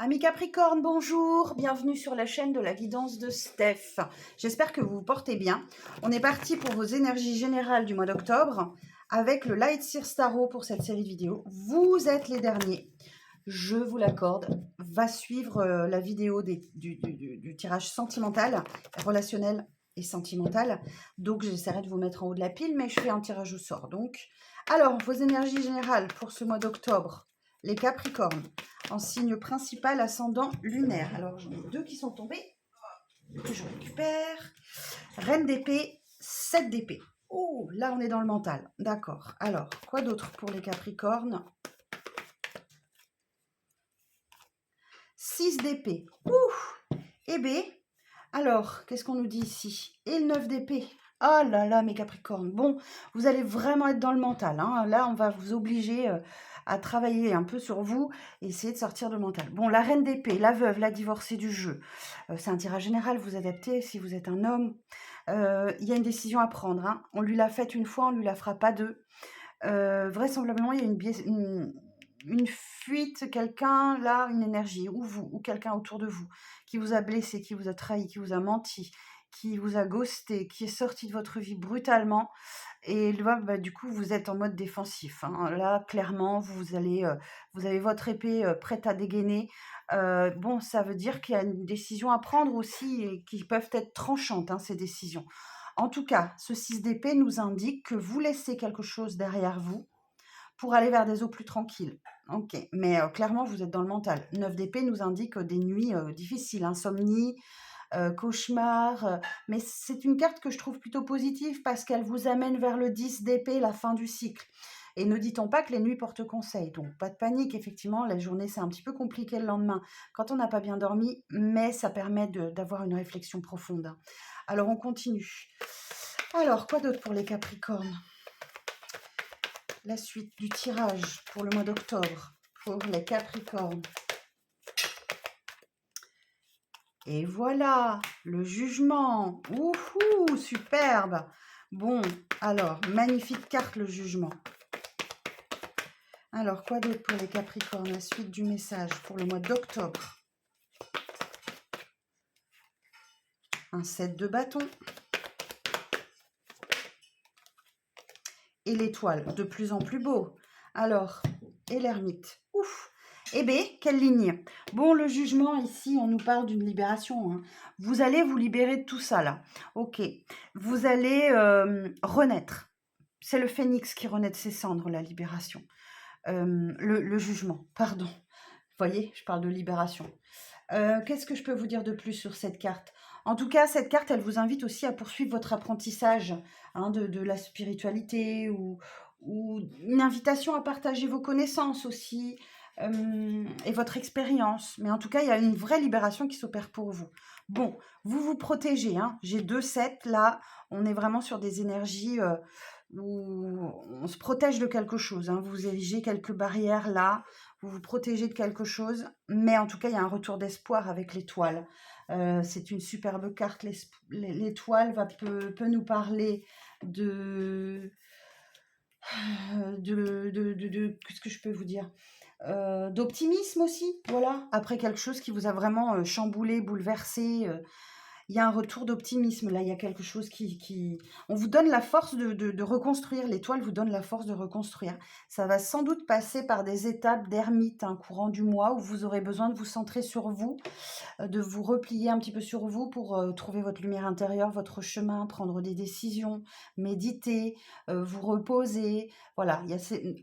Amis Capricorne, bonjour, bienvenue sur la chaîne de la guidance de Steph. J'espère que vous vous portez bien. On est parti pour vos énergies générales du mois d'octobre avec le Light Seer Tarot pour cette série de vidéos. Vous êtes les derniers, je vous l'accorde. Va suivre la vidéo du tirage sentimental, relationnel et sentimental. Donc j'essaierai de vous mettre en haut de la pile, mais je fais un tirage au sort. Donc, alors, vos énergies générales pour ce mois d'octobre, les Capricornes, en signe principal ascendant lunaire. Alors, j'en ai deux qui sont tombés, que je récupère. Reine d'épée, 7 d'épée. Oh, là, on est dans le mental. D'accord. Alors, quoi d'autre pour les Capricornes? 6 d'épée. Ouh. Et B. Alors, qu'est-ce qu'on nous dit ici? Et le 9 d'épée. Oh là là, mes Capricornes. Bon, vous allez vraiment être dans le mental, hein. Là, on va vous obliger à travailler un peu sur vous et essayer de sortir de mental. Bon, la reine d'épée, la veuve, la divorcée du jeu. C'est un tirage général, vous adaptez si vous êtes un homme. Il y a une décision à prendre, hein. On lui l'a faite une fois, on lui la fera pas deux. Vraisemblablement, il y a une fuite, quelqu'un, là, une énergie, ou vous, ou quelqu'un autour de vous, qui vous a blessé, qui vous a trahi, qui vous a menti, qui vous a ghosté, qui est sorti de votre vie brutalement. Et là, bah, du coup, vous êtes en mode défensif, hein. Là, clairement, vous avez votre épée prête à dégainer. Bon, ça veut dire qu'il y a une décision à prendre aussi et qui peuvent être tranchantes, hein, ces décisions. En tout cas, ce 6 d'épée nous indique que vous laissez quelque chose derrière vous pour aller vers des eaux plus tranquilles. Ok, mais clairement, vous êtes dans le mental. 9 d'épée nous indique des nuits difficiles, insomnie, cauchemar. Mais c'est une carte que je trouve plutôt positive parce qu'elle vous amène vers le 10 d'épée, la fin du cycle. Et ne dit-on pas que les nuits portent conseil. Donc, pas de panique, effectivement, la journée, c'est un petit peu compliqué le lendemain quand on n'a pas bien dormi, mais ça permet d'avoir une réflexion profonde. Alors, on continue. Alors, quoi d'autre pour les Capricornes? La suite du tirage pour le mois d'octobre pour les Capricornes. Et voilà, le jugement. Ouhou, superbe. Bon, alors, magnifique carte, le jugement. Alors, quoi d'autre pour les Capricornes? La suite du message pour le mois d'octobre. Un 7 de bâton. Et l'étoile, de plus en plus beau. Alors, et l'ermite. Ouf. Eh bien, quelle ligne. Bon, le jugement, ici, on nous parle d'une libération, hein. Vous allez vous libérer de tout ça, là. Ok. Vous allez renaître. C'est le phénix qui renaît de ses cendres, la libération. Le jugement, pardon. Vous voyez, je parle de libération. Qu'est-ce que je peux vous dire de plus sur cette carte? En tout cas, cette carte, elle vous invite aussi à poursuivre votre apprentissage, hein, de la spiritualité ou une invitation à partager vos connaissances aussi et votre expérience. Mais en tout cas, il y a une vraie libération qui s'opère pour vous. Bon, vous vous protégez, hein. J'ai 2 sets là. On est vraiment sur des énergies où on se protège de quelque chose, hein. Vous érigez quelques barrières là. Vous vous protégez de quelque chose, mais en tout cas, il y a un retour d'espoir avec l'étoile. C'est une superbe carte. L'étoile peut nous parler de, qu'est-ce que je peux vous dire? D'optimisme aussi, voilà. Après quelque chose qui vous a vraiment chamboulé, bouleversé. Il y a un retour d'optimisme, là, il y a quelque chose qui... On vous donne la force de reconstruire, l'étoile vous donne la force de reconstruire. Ça va sans doute passer par des étapes d'ermite, un courant du mois, où vous aurez besoin de vous centrer sur vous, de vous replier un petit peu sur vous pour trouver votre lumière intérieure, votre chemin, prendre des décisions, méditer, vous reposer. Voilà,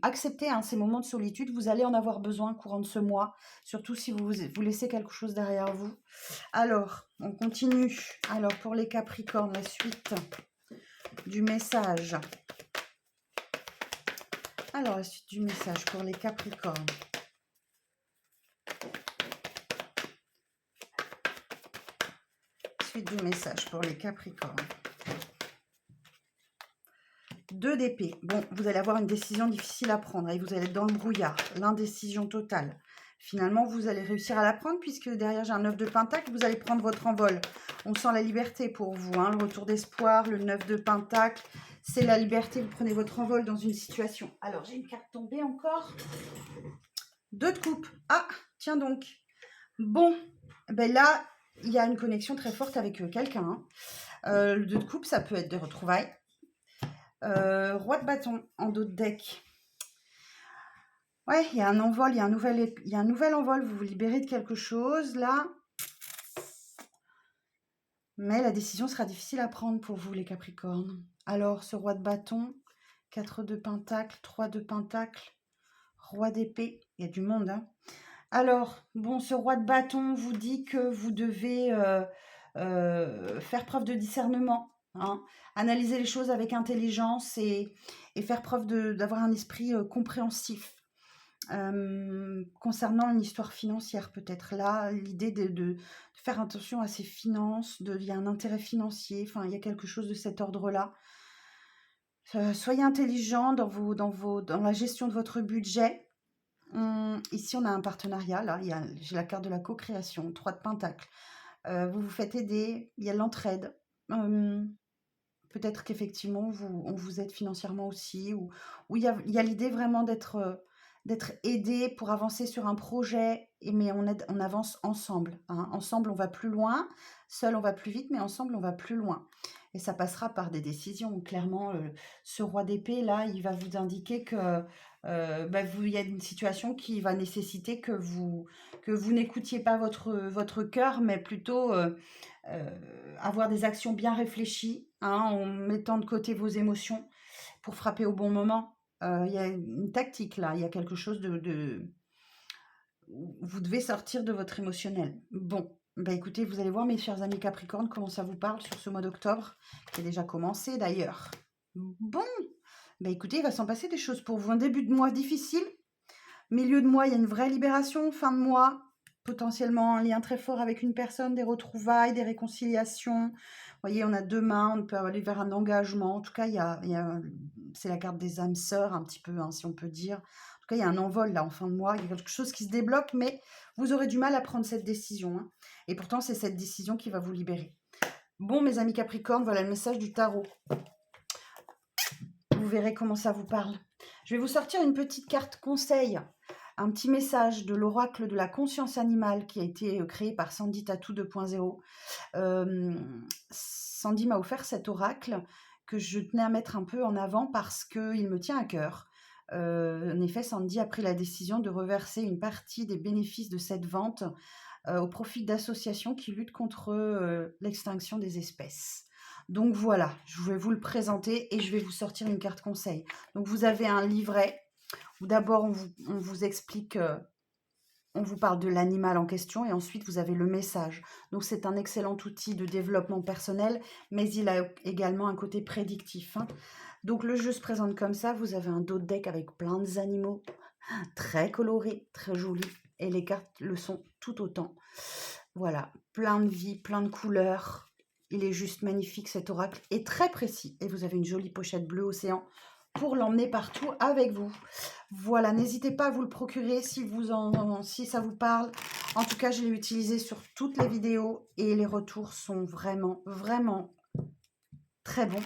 acceptez hein, ces moments de solitude, vous allez en avoir besoin courant de ce mois, surtout si vous laissez quelque chose derrière vous. Alors, on continue. Alors, pour les Capricornes, la suite du message. Alors, la suite du message pour les Capricornes. Suite du message pour les Capricornes. 2 d'épée. Bon, vous allez avoir une décision difficile à prendre et vous allez être dans le brouillard, l'indécision totale. Finalement, vous allez réussir à la prendre puisque derrière, j'ai un 9 de pentacle, vous allez prendre votre envol. On sent la liberté pour vous, hein, le retour d'espoir, le 9 de pentacle, c'est la liberté, vous prenez votre envol dans une situation. Alors, j'ai une carte tombée encore. 2 de coupe. Ah, tiens donc. Bon, ben là, il y a une connexion très forte avec quelqu'un. Hein. Le 2 de coupe, ça peut être des retrouvailles. Roi de bâton en dos de deck. Ouais, il y a un envol, il y a un nouvel envol. Vous vous libérez de quelque chose, là. Mais la décision sera difficile à prendre pour vous, les Capricornes. Alors, ce roi de bâton, 4 de pentacle, 3 de pentacle, roi d'épée. Il y a du monde, hein. Alors, bon, ce roi de bâton vous dit que vous devez faire preuve de discernement, hein, analyser les choses avec intelligence et faire preuve d'avoir un esprit compréhensif. Concernant une histoire financière, peut-être là, l'idée de faire attention à ses finances, il y a un intérêt financier, enfin, il y a quelque chose de cet ordre-là. Soyez intelligent dans la gestion de votre budget. Ici, on a un partenariat, là, j'ai la carte de la co-création, 3 de pentacle. Vous vous faites aider, il y a l'entraide. Peut-être qu'effectivement, on vous aide financièrement aussi, ou il y a l'idée vraiment d'être aidé pour avancer sur un projet, mais on avance ensemble. Hein. Ensemble, on va plus loin. Seul, on va plus vite, mais ensemble, on va plus loin. Et ça passera par des décisions. Clairement, ce roi d'épée, là, il va vous indiquer que il y a une situation qui va nécessiter que vous n'écoutiez pas votre cœur, mais plutôt avoir des actions bien réfléchies, hein, en mettant de côté vos émotions pour frapper au bon moment. Il y a une tactique là, il y a quelque chose vous devez sortir de votre émotionnel. Bon, bah écoutez, vous allez voir mes chers amis Capricorne, comment ça vous parle sur ce mois d'octobre, qui a déjà commencé d'ailleurs. Bon, bah écoutez, il va s'en passer des choses pour vous. Un début de mois difficile, milieu de mois, il y a une vraie libération, fin de mois, potentiellement un lien très fort avec une personne, des retrouvailles, des réconciliations. Vous voyez, on a 2 mains, on peut aller vers un engagement. En tout cas, c'est la carte des âmes sœurs, un petit peu, hein, si on peut dire. En tout cas, il y a un envol là en fin de mois, il y a quelque chose qui se débloque, mais vous aurez du mal à prendre cette décision. Hein. Et pourtant, c'est cette décision qui va vous libérer. Bon, mes amis Capricorne, voilà le message du tarot. Vous verrez comment ça vous parle. Je vais vous sortir une petite carte conseil. Un petit message de l'oracle de la conscience animale qui a été créé par Sandy Tattoo 2.0. Sandy m'a offert cet oracle que je tenais à mettre un peu en avant parce qu'il me tient à cœur. En effet, Sandy a pris la décision de reverser une partie des bénéfices de cette vente au profit d'associations qui luttent contre l'extinction des espèces. Donc voilà, je vais vous le présenter et je vais vous sortir une carte conseil. Donc vous avez un livret où d'abord on vous explique, on vous parle de l'animal en question et ensuite vous avez le message. Donc c'est un excellent outil de développement personnel, mais il a également un côté prédictif. Hein. Donc le jeu se présente comme ça, vous avez un dos de deck avec plein d'animaux, très colorés, très jolis, et les cartes le sont tout autant. Voilà, plein de vie, plein de couleurs. Il est juste magnifique cet oracle et très précis. Et vous avez une jolie pochette bleu océan pour l'emmener partout avec vous. Voilà, n'hésitez pas à vous le procurer si ça vous parle. En tout cas, je l'ai utilisé sur toutes les vidéos et les retours sont vraiment, vraiment très bons.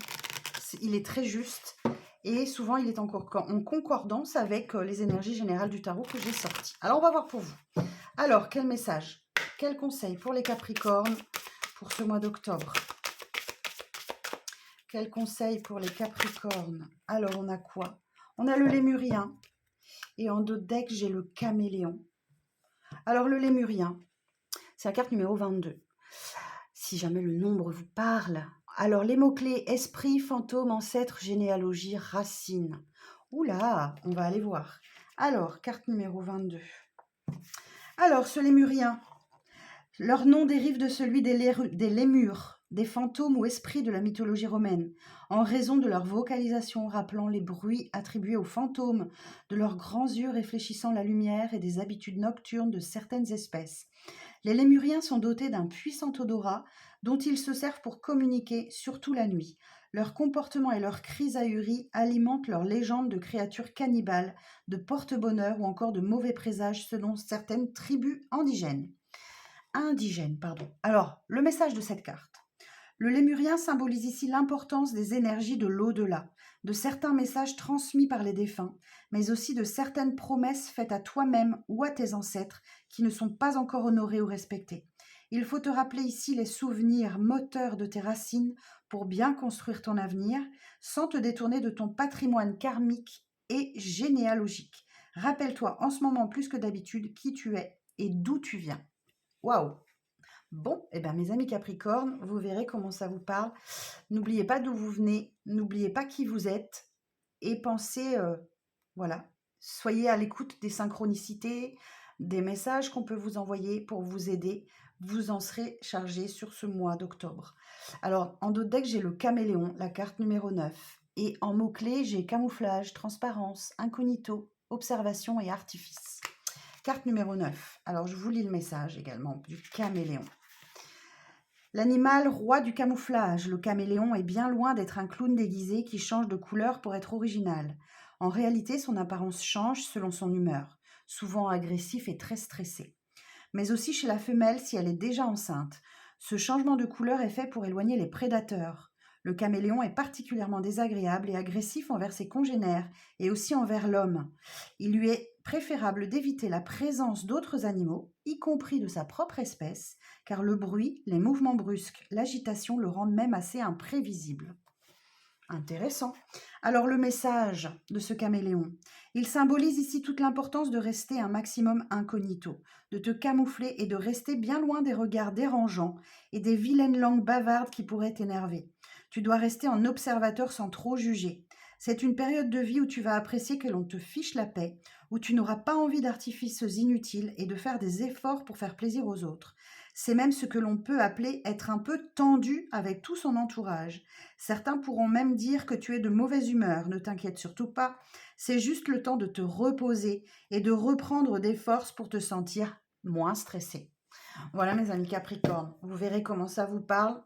Il est très juste et souvent il est en concordance avec les énergies générales du tarot que j'ai sorties. Alors, on va voir pour vous. Alors, quel message, quel conseil pour les Capricornes pour ce mois d'octobre? Quel conseil pour les Capricornes? Alors, on a quoi? On a le Lémurien. Et en dos de deck, j'ai le Caméléon. Alors, le Lémurien, c'est la carte numéro 22. Si jamais le nombre vous parle. Alors, les mots-clés, esprit, fantôme, ancêtre, généalogie, racine. Oula, on va aller voir. Alors, carte numéro 22. Alors, ce Lémurien, leur nom dérive de celui des lémures, des fantômes ou esprits de la mythologie romaine, en raison de leur vocalisation rappelant les bruits attribués aux fantômes, de leurs grands yeux réfléchissant la lumière et des habitudes nocturnes de certaines espèces. Les lémuriens sont dotés d'un puissant odorat dont ils se servent pour communiquer, surtout la nuit. Leur comportement et leurs cris ahuris alimentent leur légende de créatures cannibales, de porte-bonheur ou encore de mauvais présages selon certaines tribus indigènes. Alors, le message de cette carte. Le lémurien symbolise ici l'importance des énergies de l'au-delà, de certains messages transmis par les défunts, mais aussi de certaines promesses faites à toi-même ou à tes ancêtres qui ne sont pas encore honorées ou respectées. Il faut te rappeler ici les souvenirs moteurs de tes racines pour bien construire ton avenir, sans te détourner de ton patrimoine karmique et généalogique. Rappelle-toi en ce moment plus que d'habitude qui tu es et d'où tu viens. Waouh! Bon, eh bien mes amis Capricorne, vous verrez comment ça vous parle. N'oubliez pas d'où vous venez, n'oubliez pas qui vous êtes et pensez, voilà, soyez à l'écoute des synchronicités, des messages qu'on peut vous envoyer pour vous aider. Vous en serez chargé sur ce mois d'octobre. Alors, en d'autres decks, j'ai le caméléon, la carte numéro 9. Et en mots-clés, j'ai camouflage, transparence, incognito, observation et artifice. Carte numéro 9. Alors, je vous lis le message également du caméléon. L'animal roi du camouflage, le caméléon, est bien loin d'être un clown déguisé qui change de couleur pour être original. En réalité, son apparence change selon son humeur, souvent agressif et très stressé. Mais aussi chez la femelle si elle est déjà enceinte. Ce changement de couleur est fait pour éloigner les prédateurs. Le caméléon est particulièrement désagréable et agressif envers ses congénères et aussi envers l'homme. Il lui est préférable d'éviter la présence d'autres animaux, y compris de sa propre espèce, car le bruit, les mouvements brusques, l'agitation le rendent même assez imprévisible. Intéressant. Alors le message de ce caméléon, il symbolise ici toute l'importance de rester un maximum incognito, de te camoufler et de rester bien loin des regards dérangeants et des vilaines langues bavardes qui pourraient t'énerver. Tu dois rester en observateur sans trop juger. C'est une période de vie où tu vas apprécier que l'on te fiche la paix, où tu n'auras pas envie d'artifices inutiles et de faire des efforts pour faire plaisir aux autres. C'est même ce que l'on peut appeler être un peu tendu avec tout son entourage. Certains pourront même dire que tu es de mauvaise humeur, ne t'inquiète surtout pas, c'est juste le temps de te reposer et de reprendre des forces pour te sentir moins stressé. Voilà mes amis Capricorne, vous verrez comment ça vous parle.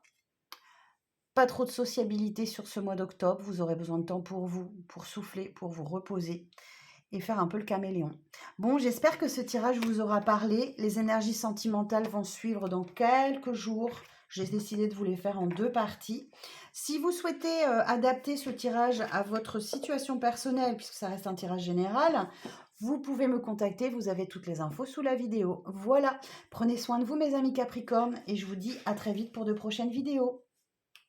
Pas trop de sociabilité sur ce mois d'octobre, vous aurez besoin de temps pour vous, pour souffler, pour vous reposer et faire un peu le caméléon. Bon, j'espère que ce tirage vous aura parlé. Les énergies sentimentales vont suivre dans quelques jours. J'ai décidé de vous les faire en 2 parties. Si vous souhaitez adapter ce tirage à votre situation personnelle, puisque ça reste un tirage général, vous pouvez me contacter. Vous avez toutes les infos sous la vidéo. Voilà, prenez soin de vous mes amis Capricorne et je vous dis à très vite pour de prochaines vidéos.